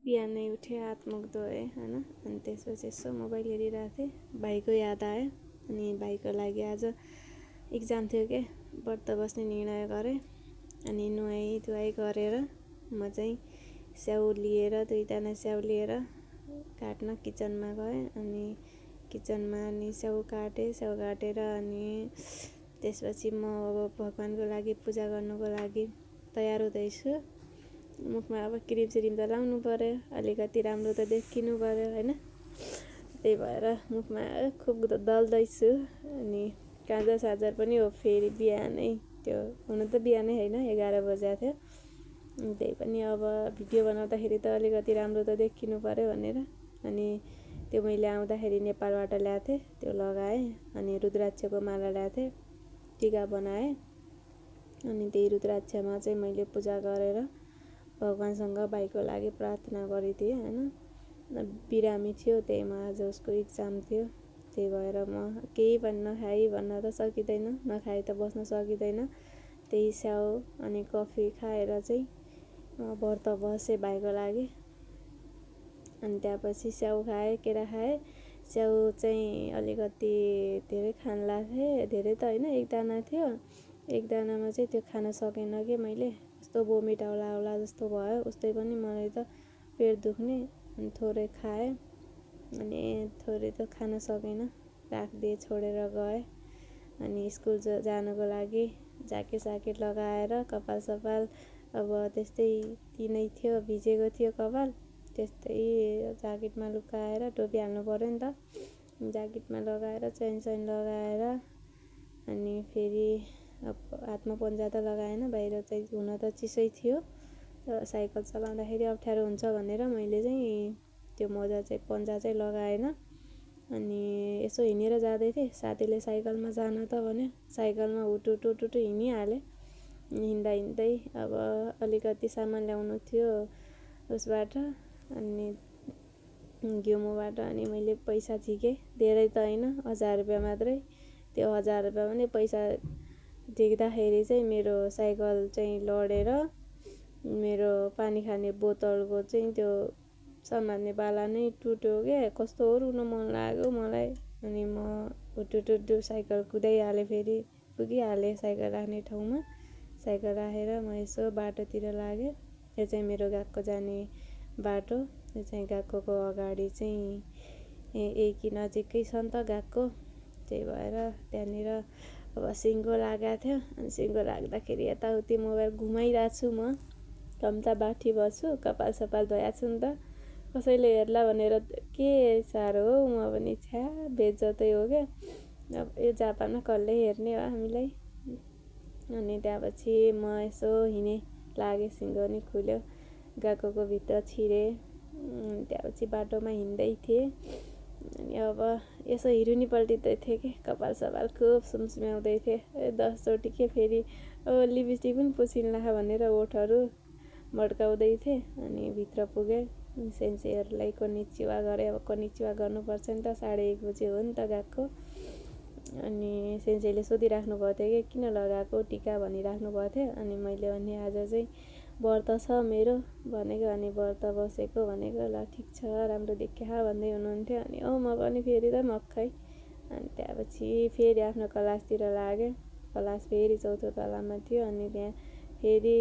बिहानै उठेँ, हात मुख धोएँ होइन। अनि त्यसपछि यसो मोबाइल हेरिरहेको थिएँ, भाइको याद आयो। अनि भाइको लागि आज इक्जाम थियो के, व्रत बस्ने निर्णय गरेँ। अनि नुहाइ धुवाइ गरेर म चाहिँ स्याउ लिएर 2 दाना स्याउ लिएर काट्न किचनमा गएँ। अनि किचनमा अनि स्याउ काटेर अनि त्यसपछि म अब भगवान्को लागि पूजा गर्नुको लागि तयार हुँदैछु। मुखमा अब क्रिम सिरिम त लाउनु पर्यो, अलिकति राम्रो त देखिनु पर्यो होइन। त्यही भएर मुखमा खुब दल्दैछु। अनि काँझा साझर पनि हो फेरि बिहानै, त्यो हुन त बिहानै होइन 11 बजेको थियो। त्यही पनि अब भिडियो बनाउँदाखेरि त अलिकति राम्रो त देखिनु पर्यो भनेर अनि त्यो मैले आउँदाखेरि नेपालबाट ल्याएको थिएँ, त्यो लगाएँ। अनि रुद्राक्षको माला ल्याएको थिएँ, टिका बनाएँ। अनि त्यही रुद्राक्षमा चाहिँ मैले पूजा गरेर भगवान्सँग भाइको लागि प्रार्थना गरिदिएँ होइन। बिरामी थियो, त्यहीमा आज उसको इक्जाम थियो। त्यही भएर म केही पनि नखाई भन्न त सकिँदैन, नखाई त बस्न सकिँदैन। त्यही स्याउ अनि कफी खाएर चाहिँ व्रत बसेँ भाइको लागि। अनि त्यसपछि स्याउ खाएँ, केरा खाएँ। स्याउ चाहिँ अलिकति धेरै खान लाग्थेँ, धेरै त होइन, 1 दाना थियो। 1 दानामा चाहिँ त्यो खान सकेन कि मैले, कस्तो बोमिट आउला जस्तो भयो। उस्तै पनि मलाई त पेट दुख्ने। अनि थोरै खाएँ, अनि थोरै त खान सकेन, राखिदिएँ, छोडेर गएँ। अनि स्कुल जानको लागि ज्याकेट स्याकेट लगाएर कपाल सपाल अब त्यस्तै तिनै थियो, भिजेको थियो कपाल, त्यस्तै ज्याकेटमा लुकाएर टोपी हाल्नु पर्यो नि त, ज्याकेटमा लगाएर चेन लगाएर अनि फेरि हातमा पन्जा त लगाएन, बाहिर चाहिँ हुन त चिसै थियो। तर साइकल चलाउँदाखेरि अप्ठ्यारो हुन्छ भनेर मैले चाहिँ त्यो मोजा चाहिँ पन्जा चाहिँ लगाएन। अनि यसो हिँडेर जाँदै थिएँ, साथीले साइकलमा जान त भन्यो, साइकलमा हुटुटु हिँडिहालेँ। हिँड्दै अब अलिकति सामान ल्याउनु थियो उसबाट, अनि घिउमोबाट। अनि मैले पैसा झिकेँ, धेरै त होइन, 1000 रुपियाँ मात्रै। त्यो 1000 रुपियाँ पनि पैसा झिक्दाखेरि चाहिँ मेरो साइकल चाहिँ लडेर मेरो पानी खाने बोतलको चाहिँ त्यो समात्ने बाला नै टुट्यो क्या। कस्तो रुन मन लाग्यो मलाई। अनि म हुटुटु साइकल कुदाइहालेँ, फेरि पुगिहालेँ साइकल राख्ने ठाउँमा। साइकल राखेर म यसो बाटोतिर लागेँ। यो चाहिँ मेरो गएको जाने बाटो। यो चाहिँ गएकोको अगाडि चाहिँ एकी नजिकै छ नि त गएको। त्यही भएर त्यहाँनिर अब सिङ्गो लागेको थियो। अनि सिङ्गो लाग्दाखेरि यताउति मोबाइल घुमाइरहेको छु म, कम्ता बाठी बस्छु, कपाल सपाल धोएको छु नि त, कसैले हेर्ला भनेर के साह्रो हो। म पनि छ्या बेइज्जतै हो क्या, अब यो जापानमा कसले हेर्ने हो हामीलाई। अनि त्यहाँपछि म यसो हिँडेँ, लागेँ, सिङ्गो नि खुल्यो, गएकोको भित्र छिरेँ। त्यहाँपछि बाटोमा हिँड्दै थिएँ। अनि अब यसो हिरुनी पल्टिँदै थिएँ कि कपाल सपाल खुब सुमसुम्याउँदै थिएँ। 10 चोटि के फेरि लिपस्टिक पनि पुछिन्ला भनेर ओठहरू मड्काउँदै थिएँ। अनि भित्र पुगेँ, सेन्सेहरूलाई कोनिचिवा गरेँ। अब कोनिचिवा गर्नुपर्छ नि त, 1:30 बजे हो नि त गएको। अनि सेन्सेले सोधिराख्नु भएको थियो कि किन लगाएको टिका भनिराख्नु भएको थियो। अनि मैले भने आज चाहिँ व्रत छ मेरो भनेको। अनि व्रत बसेको भनेको, ल ठिक छ, राम्रो देखिया भन्दै हुनुहुन्थ्यो। अनि म पनि फेरि त मक्खै। अनि त्यहाँपछि फेरि आफ्नो क्लासतिर लागेँ। क्लास फेरि 4थो तलामा थियो। अनि त्यहाँ फेरि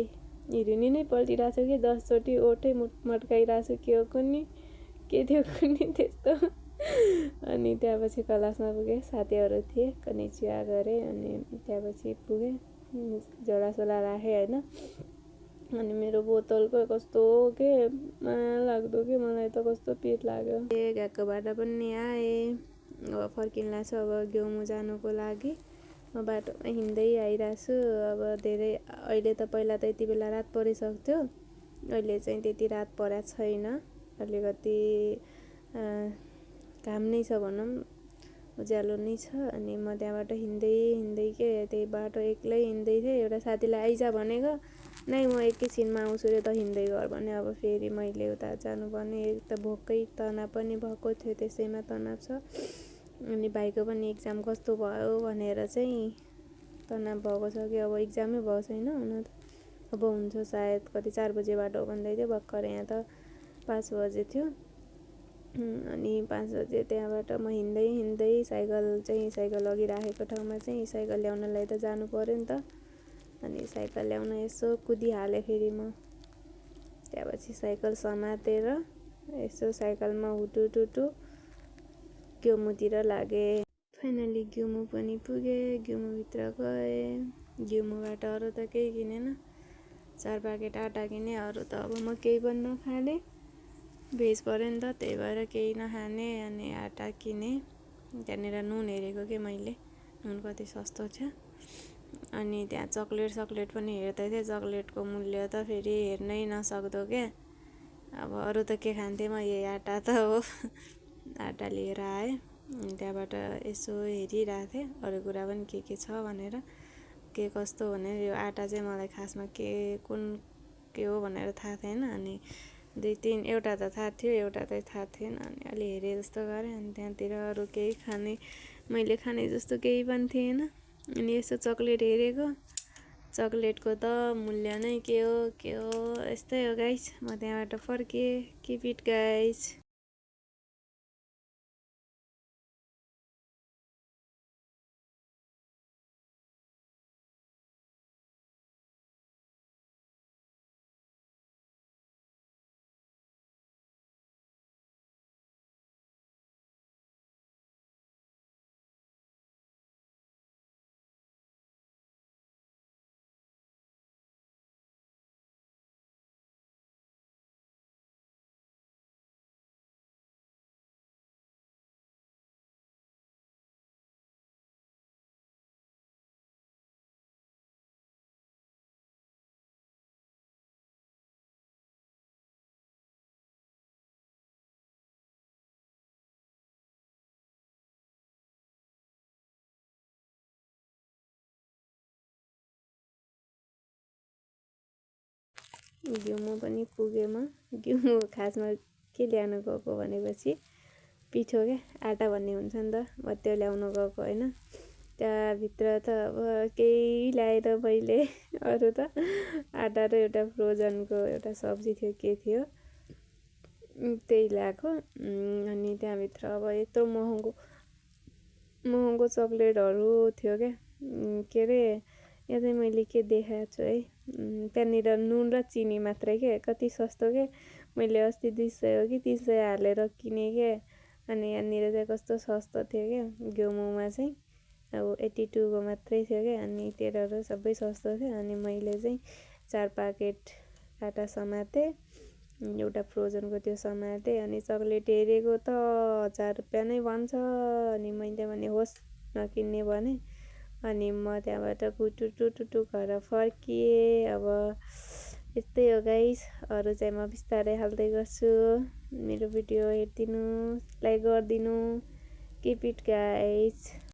हिरुनी नै पल्टिरहेको छु कि 10 चोटि ओठै मड्काइरहेको छु, के हो कुन्नी, के थियो कुन्नी त्यस्तो। अनि त्यहाँपछि क्लासमा पुगेँ, साथीहरू थिए, कोनिचिवा गरेँ। अनि त्यहाँपछि पुगेँ, झोलासोला राखेँ होइन। अनि मेरो बोतलको कस्तो के माया लाग्दो कि मलाई त कस्तो पिर लाग्यो। गएकोबाट पनि आएँ, अब फर्किँला छु अब घिउमो जानुको लागि। म बाटोमा हिँड्दै आइरहेको छु। अब धेरै अहिले त पहिला त यति बेला रात परिसक्थ्यो, अहिले चाहिँ त्यति रात परेको छैन, अलिकति घाम नै छ भनौँ, उज्यालो नै छ। अनि म त्यहाँबाट हिँड्दै के त्यही बाटो एक्लै हिँड्दै थिएँ। एउटा साथीलाई आइज भनेको, नै म एकैछिनमा आउँछु रे त हिँड्दै गर भने। अब फेरि मैले उता जानुपर्ने, एक त भोकै तनाव पनि भएको थियो, त्यसैमा तनाव छ। अनि भाइको पनि इक्जाम कस्तो भयो भनेर चाहिँ तनाव भएको छ कि, अब इक्जामै भएको छैन हुन त, अब हुन्छ सायद, कति 4 बजेबाट हो भन्दै थियो भर्खर। यहाँ त 5 बजे थियो। अनि 5 बजे त्यहाँबाट म हिँड्दै साइकल अघि राखेको ठाउँमा चाहिँ साइकल ल्याउनलाई त जानु पर्यो नि त। अनि साइकल ल्याउन यसो कुदिहालेँ फेरि म। त्यहाँपछि साइकल समातेर यसो साइकलमा हुटुटुटु ग्युमुतिर लागेँ। फाइनली ग्युमु पनि पुगेँ। ग्युमुभित्र गएँ। ग्युमुबाट अरू त केही किनेन, 4 प्याकेट आटा किनेँ। अरू त अब म केही पनि नखाने, भेज पऱ्यो नि त, त्यही भएर केही नखाने। अनि आटा किनेँ। त्यहाँनिर नुन हेरेको के मैले, नुन कति सस्तो छ। अनि त्यहाँ चक्लेट पनि हेर्दै थिएँ। चक्लेटको मूल्य त फेरि हेर्नै नसक्दो क्या। अब अरू त के खान्थेँ म, यही आटा त हो। आटा लिएर आएँ। अनि त्यहाँबाट यसो हेरिरहेको थिएँ अरू कुरा पनि के छ भनेर, के कस्तो भनेर। यो आटा चाहिँ मलाई खासमा के हो भनेर थाहा थिएन। अनि 2-3 एउटा त थाहा थियो, एउटा चाहिँ थाहा थिएन। अनि अलि हेरेँ जस्तो गरेँ। अनि त्यहाँतिर अरू केही मैले खाने जस्तो केही पनि थिएन। अनि यसो चक्लेट हेरेको, चक्लेटको त मूल्य नै के हो यस्तै हो गाइस। म त्यहाँबाट फर्केँ। Keep it guys. ग्युमु पनि पुगेँ म। ग्युमु खासमा के ल्याउनु गएको भनेपछि पिठो क्या, आटा भन्ने हुन्छ नि त, म त्यो ल्याउनु गएको होइन। त्यहाँभित्र त अब केही ल्याएन मैले। अरू त आटा र एउटा फ्रोजनको एउटा सब्जी थियो, के थियो त्यही ल्याएको। अनि त्यहाँभित्र अब यत्रो महँगो चक्लेटहरू थियो क्या। के अरे, यहाँ चाहिँ मैले के देखाएको छु है, त्यहाँनिर नुन र चिनी मात्रै के, कति सस्तो के। मैले अस्ति 200 हो कि 300 हालेर किनेँ क्या। अनि यहाँनिर चाहिँ कस्तो सस्तो थियो क्या। ग्युमुमा चाहिँ अब 82 मात्रै थियो क्या। अनि तेलहरू सबै सस्तो थियो। अनि मैले चाहिँ 4 प्याकेट आटा समातेँ, एउटा फ्रोजनको त्यो समातेँ। अनि चक्लेट हेरेको त 1000 रुपियाँ नै भन्छ। अनि मैले भने होस् नकिन्ने भने। अनि म त्यहाँबाट कुटुटुटुटु घर फर्किएँ। अब यस्तै हो गाइस। अरू चाहिँ म बिस्तारै हाल्दै गर्छु। मेरो भिडियो हेरिदिनु, लाइक गरिदिनु। Keep it guys.